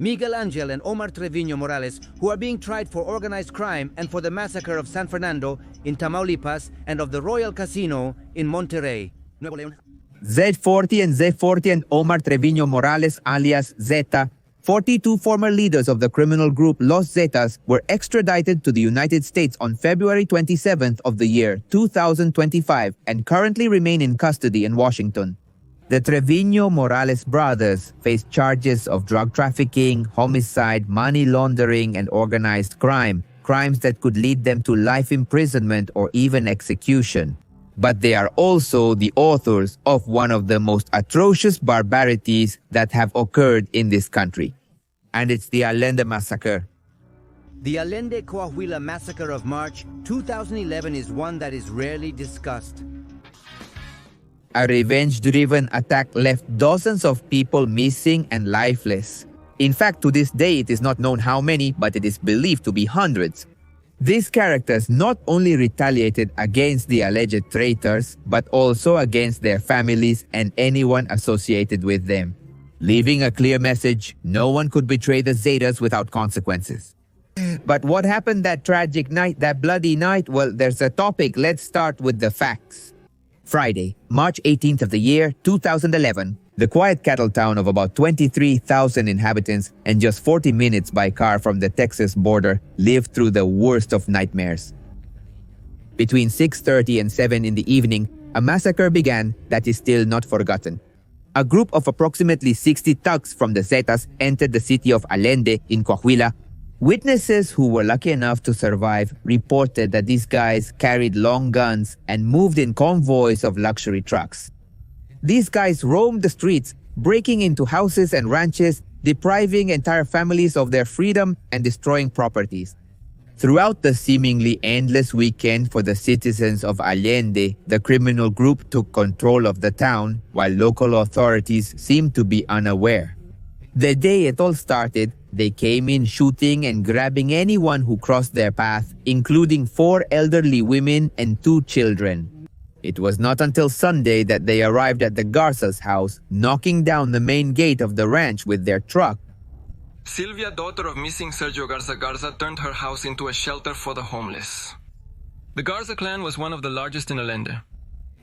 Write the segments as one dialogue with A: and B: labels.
A: Miguel Angel and Omar Trevino Morales, who are being tried for organized crime and for the massacre of San Fernando in Tamaulipas and of the Royal Casino in Monterrey, Nuevo León.
B: Z40 and Z40 and Omar Trevino Morales alias Zeta, 42 former leaders of the criminal group Los Zetas, were extradited to the United States on February 27th of the year 2025 and currently remain in custody in Washington. The Trevino Morales brothers face charges of drug trafficking, homicide, money laundering, and organized crime, crimes that could lead them to life imprisonment or even execution. But they are also the authors of one of the most atrocious barbarities that have occurred in this country. And it's the Allende Massacre.
A: The Allende Coahuila Massacre of March 2011 is one that is rarely discussed.
B: A revenge-driven attack left dozens of people missing and lifeless. In fact, to this day, it is not known how many, but it is believed to be hundreds. These characters not only retaliated against the alleged traitors, but also against their families and anyone associated with them, leaving a clear message: no one could betray the Zetas without consequences. But what happened that tragic night, that bloody night? Well, there's a topic. Let's start with the facts. Friday, March 18th of the year 2011, the quiet cattle town of about 23,000 inhabitants and just 40 minutes by car from the Texas border lived through the worst of nightmares. Between 6:30 and 7 in the evening, a massacre began that is still not forgotten. A group of approximately 60 thugs from the Zetas entered the city of Allende in Coahuila. Witnesses who were lucky enough to survive reported that these guys carried long guns and moved in convoys of luxury trucks. These guys roamed the streets, breaking into houses and ranches, depriving entire families of their freedom and destroying properties. Throughout the seemingly endless weekend for the citizens of Allende, the criminal group took control of the town, while local authorities seemed to be unaware. The day it all started, they came in shooting and grabbing anyone who crossed their path, including 4 elderly women and 2 children. It was not until Sunday that they arrived at the Garza's house, knocking down the main gate of the ranch with their truck.
C: Silvia, daughter of missing Sergio Garza, turned her house into a shelter for the homeless. The Garza clan was one of the largest in Allende.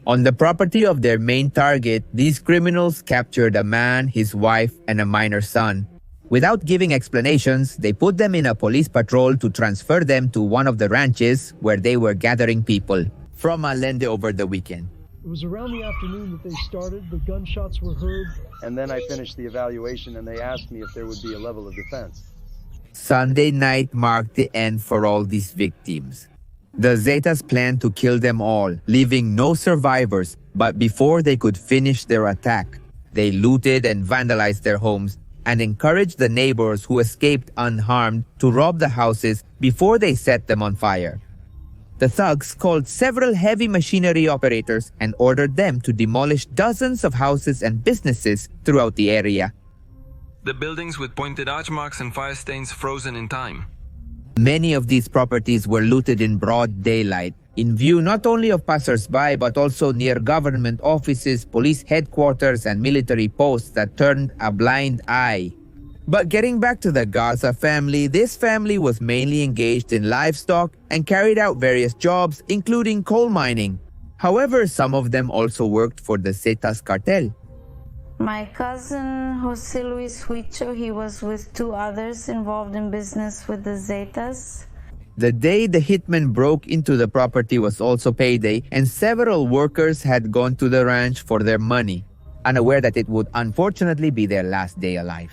B: On the property of their main target, these criminals captured a man, his wife, and a minor son. Without giving explanations, they put them in a police patrol to transfer them to one of the ranches where they were gathering people from Allende over the weekend.
D: It was around the afternoon that they started. The gunshots were heard.
E: And then I finished the evaluation and they asked me if there would be a level of defense.
B: Sunday night marked the end for all these victims. The Zetas planned to kill them all, leaving no survivors. But before they could finish their attack, they looted and vandalized their homes and encouraged the neighbors who escaped unharmed to rob the houses before they set them on fire. The thugs called several heavy machinery operators and ordered them to demolish dozens of houses and businesses throughout the area.
C: The buildings with pointed arch marks and fire stains frozen in time.
B: Many of these properties were looted in broad daylight, in view not only of passers-by but also near government offices, police headquarters, and military posts that turned a blind eye. But getting back to the Garza family, this family was mainly engaged in livestock and carried out various jobs, including coal mining. However, some of them also worked for the Zetas cartel.
F: My cousin, Jose Luis Huicho, he was with 2 others involved in business with the Zetas.
B: The day the hitmen broke into the property was also payday, and several workers had gone to the ranch for their money, unaware that it would unfortunately be their last day alive.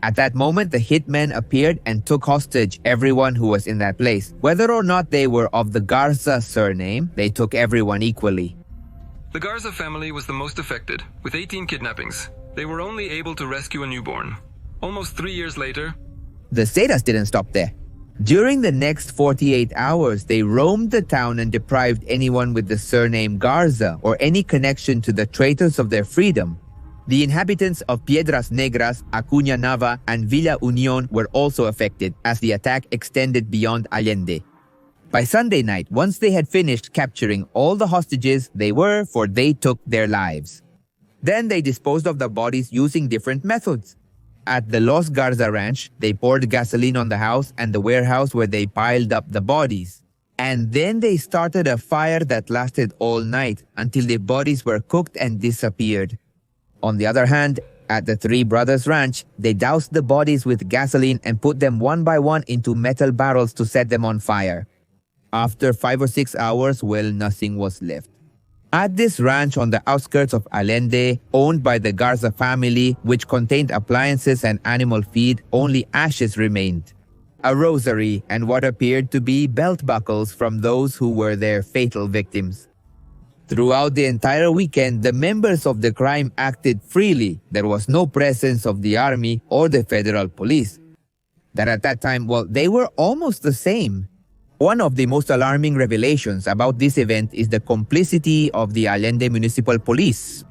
B: At that moment, the hitmen appeared and took hostage everyone who was in that place. Whether or not they were of the Garza surname, they took everyone equally.
C: The Garza family was the most affected, with 18 kidnappings. They were only able to rescue a newborn. Almost 3 years later,
B: the Zetas didn't stop there. During the next 48 hours, they roamed the town and deprived anyone with the surname Garza or any connection to the traitors of their freedom. The inhabitants of Piedras Negras, Acuña Nava, and Villa Unión were also affected as the attack extended beyond Allende. By Sunday night, once they had finished capturing all the hostages, they took their lives. Then they disposed of the bodies using different methods. At the Los Garza Ranch, they poured gasoline on the house and the warehouse where they piled up the bodies. And then they started a fire that lasted all night until the bodies were cooked and disappeared. On the other hand, at the Three Brothers Ranch, they doused the bodies with gasoline and put them one by one into metal barrels to set them on fire. After 5 or 6 hours, well, nothing was left. At this ranch on the outskirts of Allende, owned by the Garza family, which contained appliances and animal feed, only ashes remained. A rosary and what appeared to be belt buckles from those who were their fatal victims. Throughout the entire weekend, the members of the crime acted freely. There was no presence of the army or the federal police. That at that time, well, they were almost the same. One of the most alarming revelations about this event is the complicity of the Allende Municipal Police.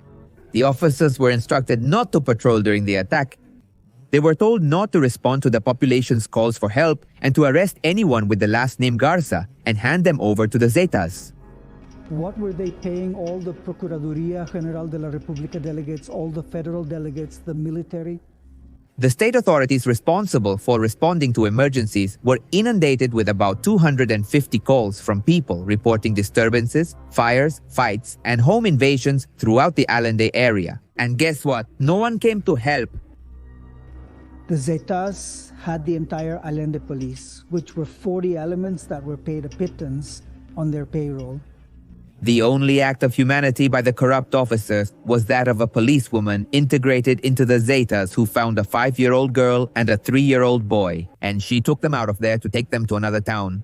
B: The officers were instructed not to patrol during the attack. They were told not to respond to the population's calls for help and to arrest anyone with the last name Garza and hand them over to the Zetas.
D: What were they paying all the Procuraduría General de la República delegates, all the federal delegates, the military?
B: The state authorities responsible for responding to emergencies were inundated with about 250 calls from people reporting disturbances, fires, fights, and home invasions throughout the Allende area. And guess what? No one came to help.
D: The Zetas had the entire Allende police, which were 40 elements that were paid a pittance on their payroll.
B: The only act of humanity by the corrupt officers was that of a policewoman integrated into the Zetas who found a 5-year-old girl and a 3-year-old boy, and she took them out of there to take them to another town.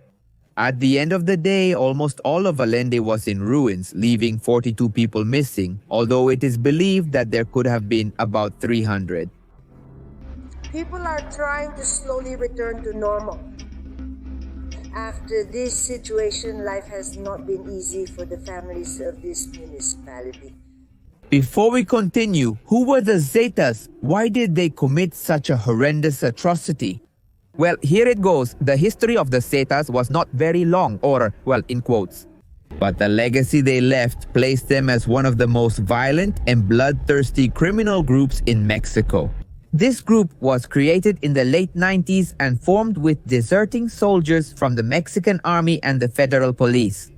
B: At the end of the day, almost all of Allende was in ruins, leaving 42 people missing, although it is believed that there could have been about 300.
G: People are trying to slowly return to normal. After this situation, life has not been easy for the families of this municipality.
B: Before we continue, who were the Zetas? Why did they commit such a horrendous atrocity? Well, here it goes. The history of the Zetas was not very long, or, well, in quotes. But the legacy they left placed them as one of the most violent and bloodthirsty criminal groups in Mexico. This group was created in the late 90s and formed with deserting soldiers from the Mexican Army and the Federal Police.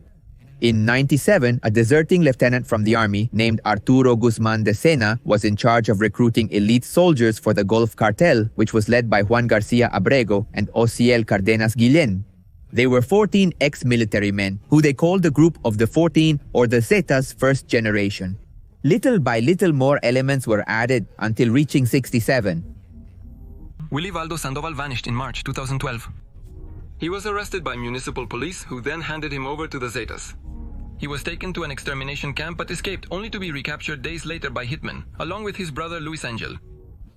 B: In 97, a deserting lieutenant from the Army named Arturo Guzman de Sena was in charge of recruiting elite soldiers for the Gulf Cartel, which was led by Juan Garcia Abrego and Ociel Cardenas Guillen. They were 14 ex-military men, who they called the Group of the 14 or the Zetas First Generation. Little by little more elements were added until reaching 67.
C: Willy Valdo Sandoval vanished in March 2012. He was arrested by municipal police, who then handed him over to the Zetas. He was taken to an extermination camp but escaped, only to be recaptured days later by hitmen, along with his brother Luis Angel.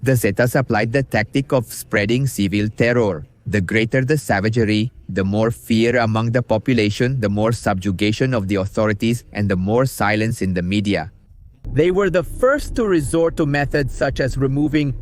B: The Zetas applied the tactic of spreading civil terror. The greater the savagery, the more fear among the population, the more subjugation of the authorities, and the more silence in the media. They were the first to resort to methods such as removing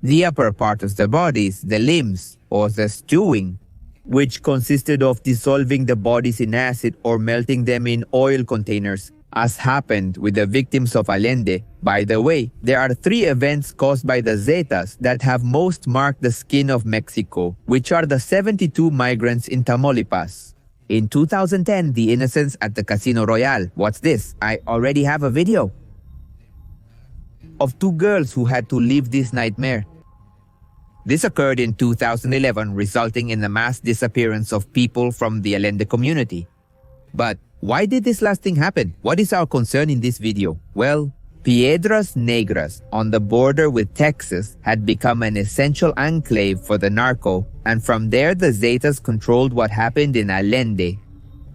B: the upper part of the bodies, the limbs, or the stewing, which consisted of dissolving the bodies in acid or melting them in oil containers, as happened with the victims of Allende. By the way, there are 3 events caused by the Zetas that have most marked the skin of Mexico, which are the 72 migrants in Tamaulipas. In 2010, the innocents at the Casino Royale. What's this? I already have a video of 2 girls who had to live this nightmare. This occurred in 2011, resulting in the mass disappearance of people from the Allende community. But why did this last thing happen? What is our concern in this video? Well, Piedras Negras, on the border with Texas, had become an essential enclave for the narco, and from there the Zetas controlled what happened in Allende.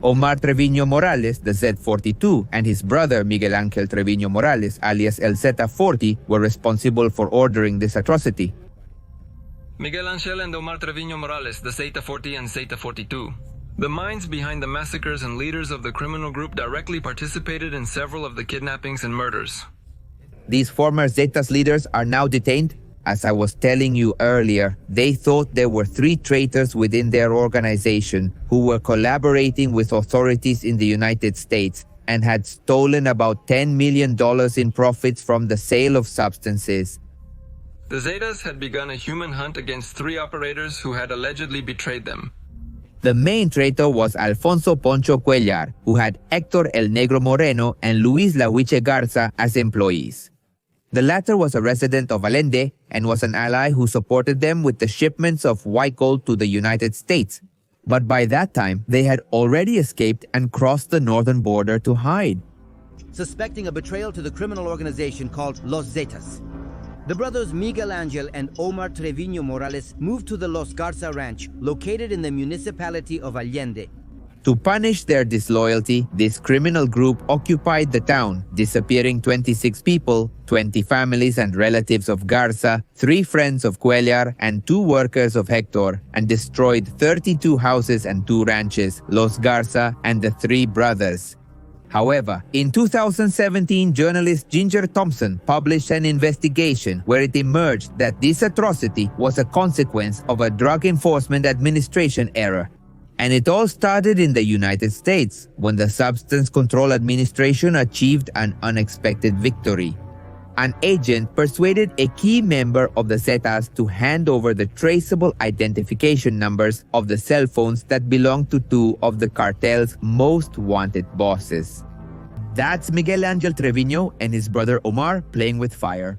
B: Omar Treviño Morales, the Z42, and his brother Miguel Ángel Treviño Morales, alias El Zeta40, were responsible for ordering this atrocity.
C: Miguel Ángel and Omar Treviño Morales, the Zeta 40 and Zeta 42. The minds behind the massacres and leaders of the criminal group directly participated in several of the kidnappings and murders.
B: These former Zetas leaders are now detained. As I was telling you earlier, they thought there were 3 traitors within their organization who were collaborating with authorities in the United States and had stolen about $10 million in profits from the sale of substances.
C: The Zetas had begun a human hunt against 3 operators who had allegedly betrayed them.
B: The main traitor was Alfonso Poncho Cuellar, who had Héctor El Negro Moreno and Luis La Huiche Garza as employees. The latter was a resident of Allende and was an ally who supported them with the shipments of white gold to the United States. But by that time, they had already escaped and crossed the northern border to hide.
A: Suspecting a betrayal to the criminal organization called Los Zetas, the brothers Miguel Angel and Omar Trevino Morales moved to the Los Garza Ranch, located in the municipality of Allende.
B: To punish their disloyalty, this criminal group occupied the town, disappearing 26 people, 20 families and relatives of Garza, 3 friends of Cuellar, and 2 workers of Hector, and destroyed 32 houses and 2 ranches, Los Garza and the 3 brothers. However, in 2017, journalist Ginger Thompson published an investigation where it emerged that this atrocity was a consequence of a Drug Enforcement Administration error. And it all started in the United States, when the Substance Control Administration achieved an unexpected victory. An agent persuaded a key member of the Zetas to hand over the traceable identification numbers of the cell phones that belonged to 2 of the cartel's most wanted bosses. That's Miguel Angel Trevino and his brother Omar playing with fire.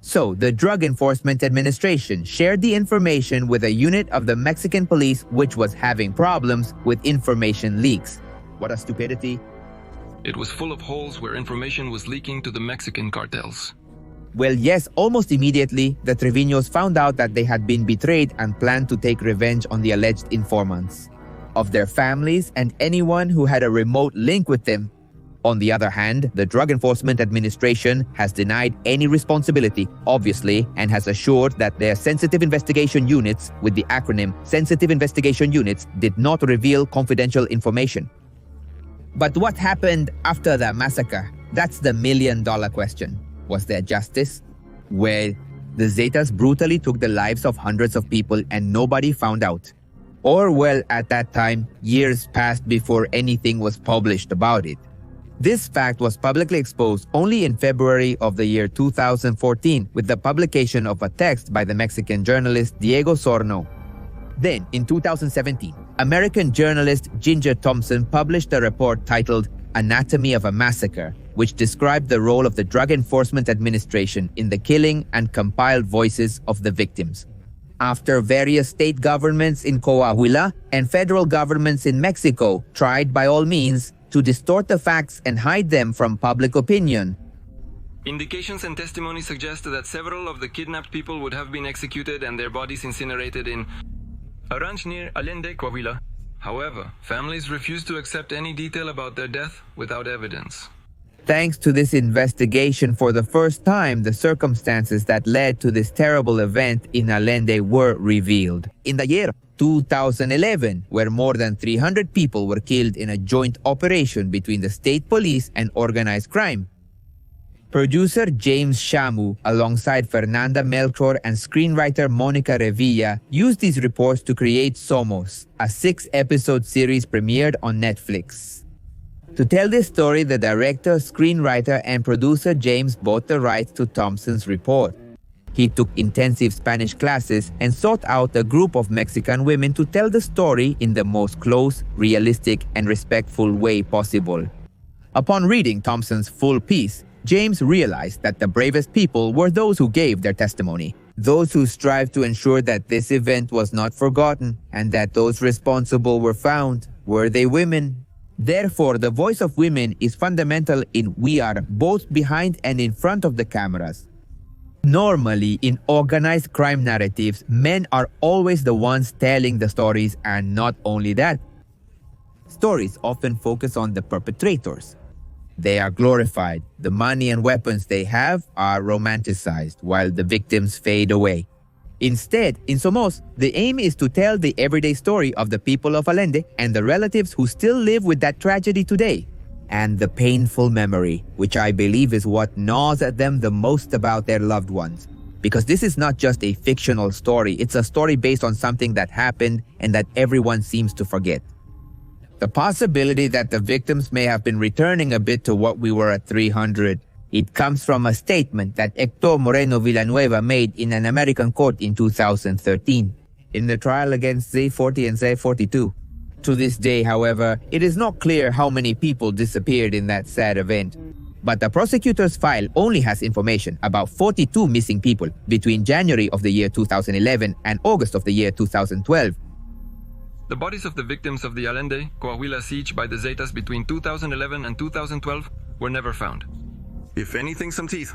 B: So, the Drug Enforcement Administration shared the information with a unit of the Mexican police which was having problems with information leaks. What a stupidity.
C: It was full of holes where information was leaking to the Mexican cartels.
B: Well, yes, almost immediately, the Treviños found out that they had been betrayed and planned to take revenge on the alleged informants, of their families and anyone who had a remote link with them. On the other hand, the Drug Enforcement Administration has denied any responsibility, obviously, and has assured that their Sensitive Investigation Units, with the acronym Sensitive Investigation Units, did not reveal confidential information. But what happened after the massacre? That's the million-dollar question. Was there justice? Well, the Zetas brutally took the lives of hundreds of people and nobody found out. Or, well, at that time, years passed before anything was published about it. This fact was publicly exposed only in February of the year 2014 with the publication of a text by the Mexican journalist Diego Sorno. Then, in 2017, American journalist Ginger Thompson published a report titled Anatomy of a Massacre, which described the role of the Drug Enforcement Administration in the killing and compiled voices of the victims. After various state governments in Coahuila and federal governments in Mexico tried by all means to distort the facts and hide them from public opinion,
C: Indications and testimony suggest that several of the kidnapped people would have been executed and their bodies incinerated in a ranch near Allende, Coahuila. However, families refused to accept any detail about their death without evidence.
B: Thanks to this investigation, for the first time, the circumstances that led to this terrible event in Allende were revealed. In the year 2011, where more than 300 people were killed in a joint operation between the state police and organized crime. Producer James Shamu, alongside Fernanda Melchor and screenwriter Monica Revilla, used these reports to create Somos, a 6-episode series premiered on Netflix. To tell this story, the director, screenwriter, and producer James bought the rights to Thompson's report. He took intensive Spanish classes and sought out a group of Mexican women to tell the story in the most close, realistic, and respectful way possible. Upon reading Thompson's full piece, James realized that the bravest people were those who gave their testimony, those who strived to ensure that this event was not forgotten and that those responsible were found. Were they women? Therefore, the voice of women is fundamental in We Are, both behind and in front of the cameras. Normally, in organized crime narratives, men are always the ones telling the stories, and not only that. Stories often focus on the perpetrators. They are glorified. The money and weapons they have are romanticized, while the victims fade away. Instead, in Somos, the aim is to tell the everyday story of the people of Allende and the relatives who still live with that tragedy today. And the painful memory, which I believe is what gnaws at them the most about their loved ones. Because this is not just a fictional story, it's a story based on something that happened and that everyone seems to forget. The possibility that the victims may have been returning a bit to what we were at 300. It comes from a statement that Hector Moreno Villanueva made in an American court in 2013, in the trial against Z40 and Z42. To this day, however, it is not clear how many people disappeared in that sad event. But the prosecutor's file only has information about 42 missing people between January of the year 2011 and August of the year 2012.
C: The bodies of the victims of the Allende, Coahuila siege by the Zetas between 2011 and 2012 were never found. If anything, some teeth.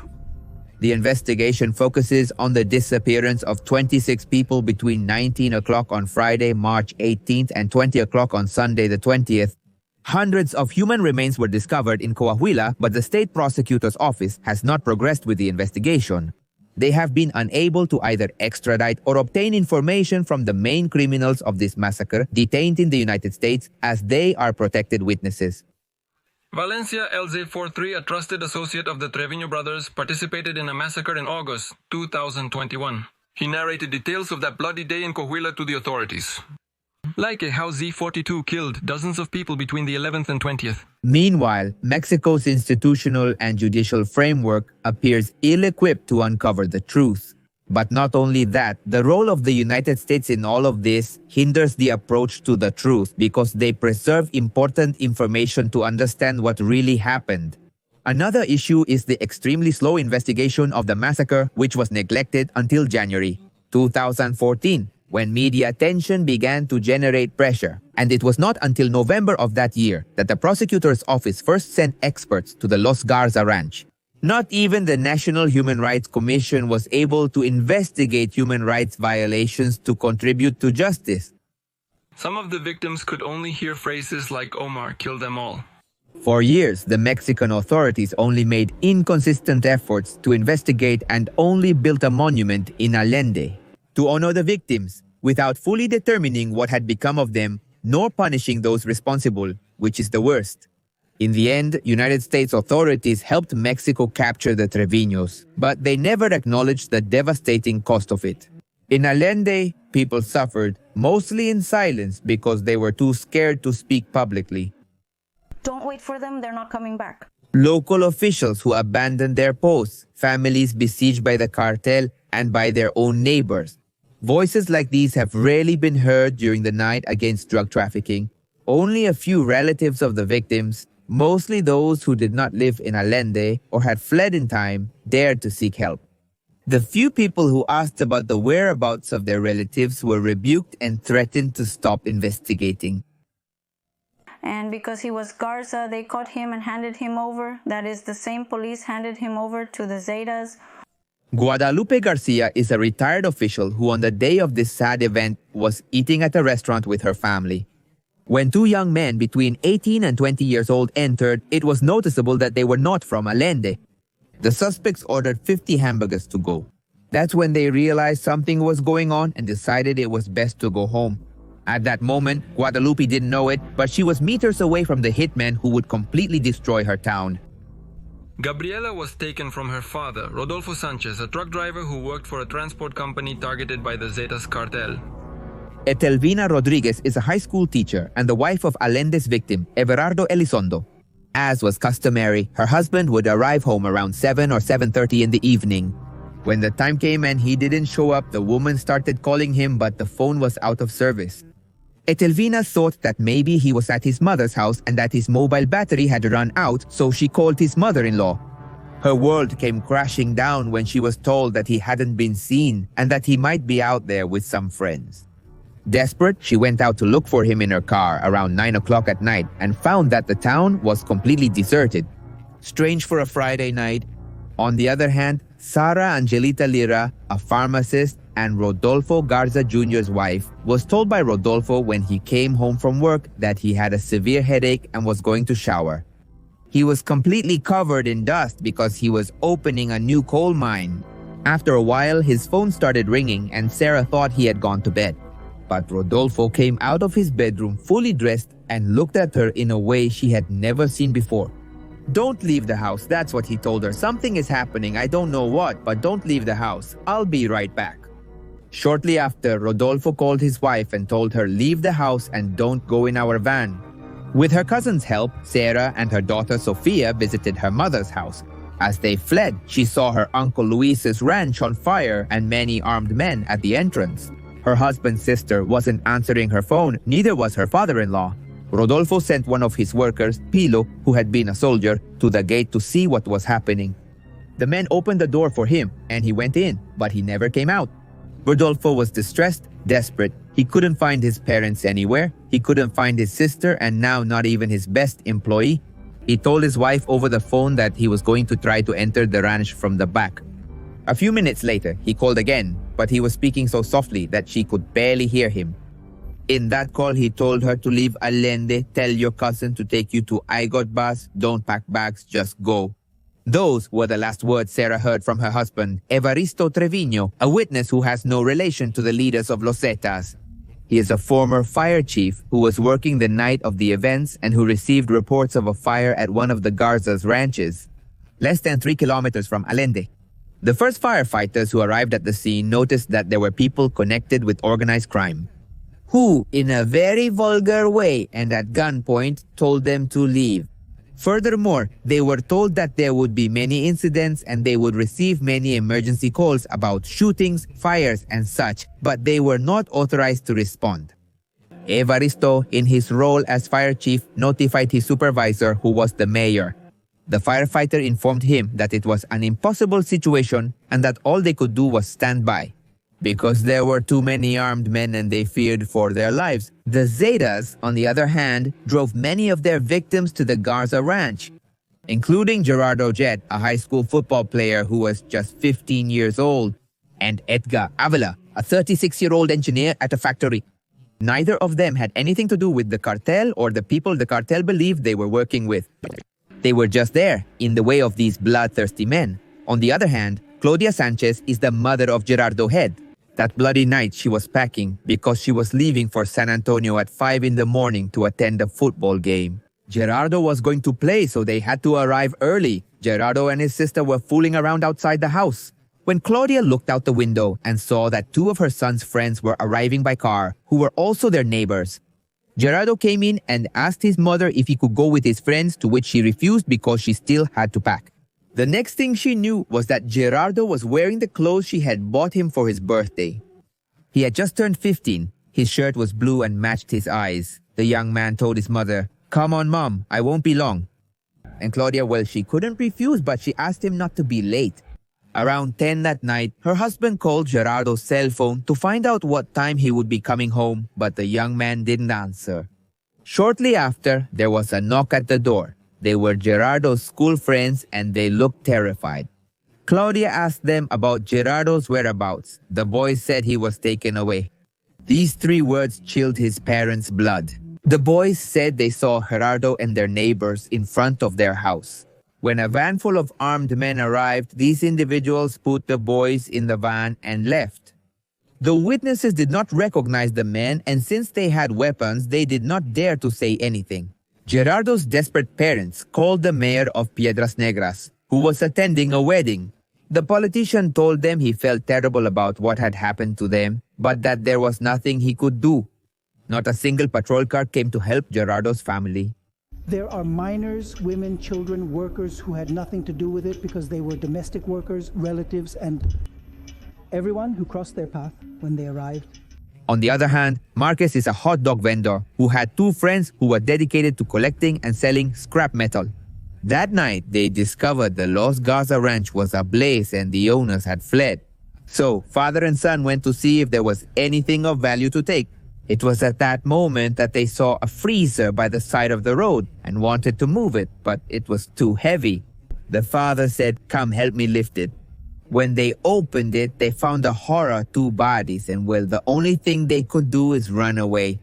B: The investigation focuses on the disappearance of 26 people between 19 o'clock on Friday, March 18th and 20 o'clock on Sunday the 20th. Hundreds of human remains were discovered in Coahuila, but the state prosecutor's office has not progressed with the investigation. They have been unable to either extradite or obtain information from the main criminals of this massacre detained in the United States, as they are protected witnesses.
C: Valencia LZ43, a trusted associate of the Trevino brothers, participated in a massacre in August 2021. He narrated details of that bloody day in Coahuila to the authorities. Like how Z42 killed dozens of people between the 11th and 20th.
B: Meanwhile, Mexico's institutional and judicial framework appears ill-equipped to uncover the truth. But not only that, the role of the United States in all of this hinders the approach to the truth because they preserve important information to understand what really happened. Another issue is the extremely slow investigation of the massacre, which was neglected until January 2014. When media attention began to generate pressure, and it was not until November of that year that the prosecutor's office first sent experts to the Los Garza ranch. Not even the National Human Rights Commission was able to investigate human rights violations to contribute to justice.
C: Some of the victims could only hear phrases like Omar killed them all.
B: For years, the Mexican authorities only made inconsistent efforts to investigate and only built a monument in Allende to honor the victims, without fully determining what had become of them, nor punishing those responsible, which is the worst. In the end, United States authorities helped Mexico capture the Treviños, but they never acknowledged the devastating cost of it. In Allende, people suffered, mostly in silence because they were too scared to speak publicly.
F: Don't wait for them, they're not coming back.
B: Local officials who abandoned their posts, families besieged by the cartel and by their own neighbors. Voices like these have rarely been heard during the night against drug trafficking. Only a few relatives of the victims, mostly those who did not live in Allende or had fled in time, dared to seek help. The few people who asked about the whereabouts of their relatives were rebuked and threatened to stop investigating.
F: And because he was Garza, they caught him and handed him over. That is, the same police handed him over to the Zetas.
B: Guadalupe Garcia is a retired official who on the day of this sad event was eating at a restaurant with her family. When two young men between 18 and 20 years old entered, it was noticeable that they were not from Allende. The suspects ordered 50 hamburgers to go. That's when they realized something was going on and decided it was best to go home. At that moment, Guadalupe didn't know it, but she was meters away from the hitmen who would completely destroy her town.
C: Gabriela was taken from her father, Rodolfo Sanchez, a truck driver who worked for a transport company targeted by the Zetas cartel.
B: Etelvina Rodriguez is a high school teacher and the wife of Allende's victim, Everardo Elizondo. As was customary, her husband would arrive home around 7 or 7:30 in the evening. When the time came and he didn't show up, the woman started calling him, but the phone was out of service. Etelvina thought that maybe he was at his mother's house and that his mobile battery had run out, so she called his mother-in-law. Her world came crashing down when she was told that he hadn't been seen and that he might be out there with some friends. Desperate, she went out to look for him in her car around 9 o'clock at night and found that the town was completely deserted. Strange for a Friday night. On the other hand, Sara Angelita Lira, a pharmacist and Rodolfo Garza Jr.'s wife, was told by Rodolfo when he came home from work that he had a severe headache and was going to shower. He was completely covered in dust because he was opening a new coal mine. After a while, his phone started ringing and Sarah thought he had gone to bed. But Rodolfo came out of his bedroom fully dressed and looked at her in a way she had never seen before. "Don't leave the house," that's what he told her. "Something is happening, I don't know what, but don't leave the house. I'll be right back." Shortly after, Rodolfo called his wife and told her, "Leave the house and don't go in our van." With her cousin's help, Sarah and her daughter Sofia visited her mother's house. As they fled, she saw her Uncle Luis's ranch on fire and many armed men at the entrance. Her husband's sister wasn't answering her phone, neither was her father-in-law. Rodolfo sent one of his workers, Pilo, who had been a soldier, to the gate to see what was happening. The men opened the door for him, and he went in, but he never came out. Rodolfo was distressed, desperate. He couldn't find his parents anywhere. He couldn't find his sister, and now not even his best employee. He told his wife over the phone that he was going to try to enter the ranch from the back. A few minutes later, he called again, but he was speaking so softly that she could barely hear him. In that call, he told her to leave Allende, tell your cousin to take you to I got bus, don't pack bags, just go. Those were the last words Sarah heard from her husband, Evaristo Trevino, a witness who has no relation to the leaders of Los Zetas. He is a former fire chief who was working the night of the events and who received reports of a fire at one of the Garza's ranches, less than 3 kilometers from Allende. The first firefighters who arrived at the scene noticed that there were people connected with organized crime, who, in a very vulgar way and at gunpoint, told them to leave. Furthermore, they were told that there would be many incidents and they would receive many emergency calls about shootings, fires, and such, but they were not authorized to respond. Evaristo, in his role as fire chief, notified his supervisor, who was the mayor. The firefighter informed him that it was an impossible situation and that all they could do was stand by. Because there were too many armed men and they feared for their lives. The Zetas, on the other hand, drove many of their victims to the Garza ranch, including Gerardo Jet, a high school football player who was just 15 years old, and Edgar Avila, a 36-year-old engineer at a factory. Neither of them had anything to do with the cartel or the people the cartel believed they were working with. They were just there, in the way of these bloodthirsty men. On the other hand, Claudia Sanchez is the mother of Gerardo Head. That bloody night she was packing because she was leaving for San Antonio at 5 in the morning to attend a football game. Gerardo was going to play, so they had to arrive early. Gerardo and his sister were fooling around outside the house. When Claudia looked out the window and saw that 2 of her son's friends were arriving by car, who were also their neighbors, Gerardo came in and asked his mother if he could go with his friends, to which she refused because she still had to pack. The next thing she knew was that Gerardo was wearing the clothes she had bought him for his birthday. He had just turned 15. His shirt was blue and matched his eyes. The young man told his mother, "Come on, Mom, I won't be long." And Claudia, well, she couldn't refuse, but she asked him not to be late. Around 10 that night, her husband called Gerardo's cell phone to find out what time he would be coming home, but the young man didn't answer. Shortly after, there was a knock at the door. They were Gerardo's school friends and they looked terrified. Claudia asked them about Gerardo's whereabouts. The boys said he was taken away. These 3 words chilled his parents' blood. The boys said they saw Gerardo and their neighbors in front of their house. When a van full of armed men arrived, these individuals put the boys in the van and left. The witnesses did not recognize the men, and since they had weapons, they did not dare to say anything. Gerardo's desperate parents called the mayor of Piedras Negras, who was attending a wedding. The politician told them he felt terrible about what had happened to them, but that there was nothing he could do. Not a single patrol car came to help Gerardo's family.
D: There are minors, women, children, workers who had nothing to do with it because they were domestic workers, relatives, and everyone who crossed their path when they arrived.
B: On the other hand, Marquez is a hot dog vendor who had 2 friends who were dedicated to collecting and selling scrap metal. That night, they discovered the Los Garza ranch was ablaze and the owners had fled. So, father and son went to see if there was anything of value to take. It was at that moment that they saw a freezer by the side of the road and wanted to move it, but it was too heavy. The father said, "Come, help me lift it." When they opened it, they found a horror, 2 bodies, and well, the only thing they could do is run away.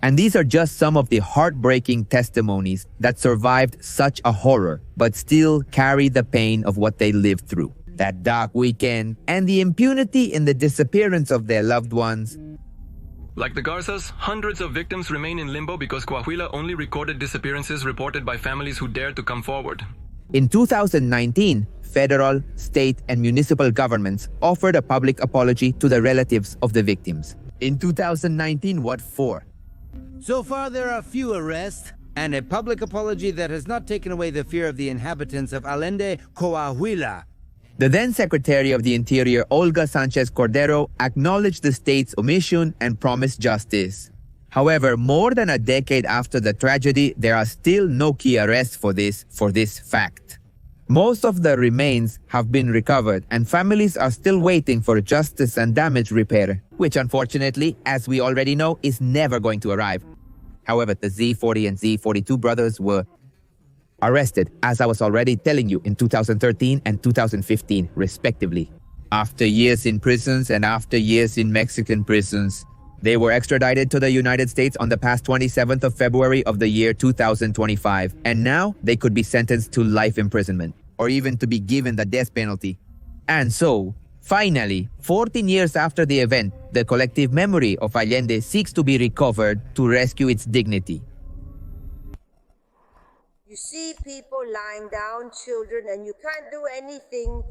B: And these are just some of the heartbreaking testimonies that survived such a horror, but still carry the pain of what they lived through. That dark weekend, and the impunity in the disappearance of their loved ones.
C: Like the Garzas, hundreds of victims remain in limbo because Coahuila only recorded disappearances reported by families who dared to come forward.
B: In 2019, federal, state, and municipal governments offered a public apology to the relatives of the victims. In 2019, what for?
A: So far, there are few arrests and a public apology that has not taken away the fear of the inhabitants of Allende, Coahuila.
B: The then Secretary of the Interior, Olga Sanchez Cordero, acknowledged the state's omission and promised justice. However, more than a decade after the tragedy, there are still no key arrests for this fact. Most of the remains have been recovered, and families are still waiting for justice and damage repair, which unfortunately, as we already know, is never going to arrive. However, the Z40 and Z42 brothers were arrested, as I was already telling you, in 2013 and 2015, respectively. After years in prisons and after years in Mexican prisons, they were extradited to the United States on the past 27th of February of the year 2025, and now they could be sentenced to life imprisonment, or even to be given the death penalty. And so, finally, 14 years after the event, the collective memory of Allende seeks to be recovered to rescue its dignity.
G: You see people lying down, children, and you can't do anything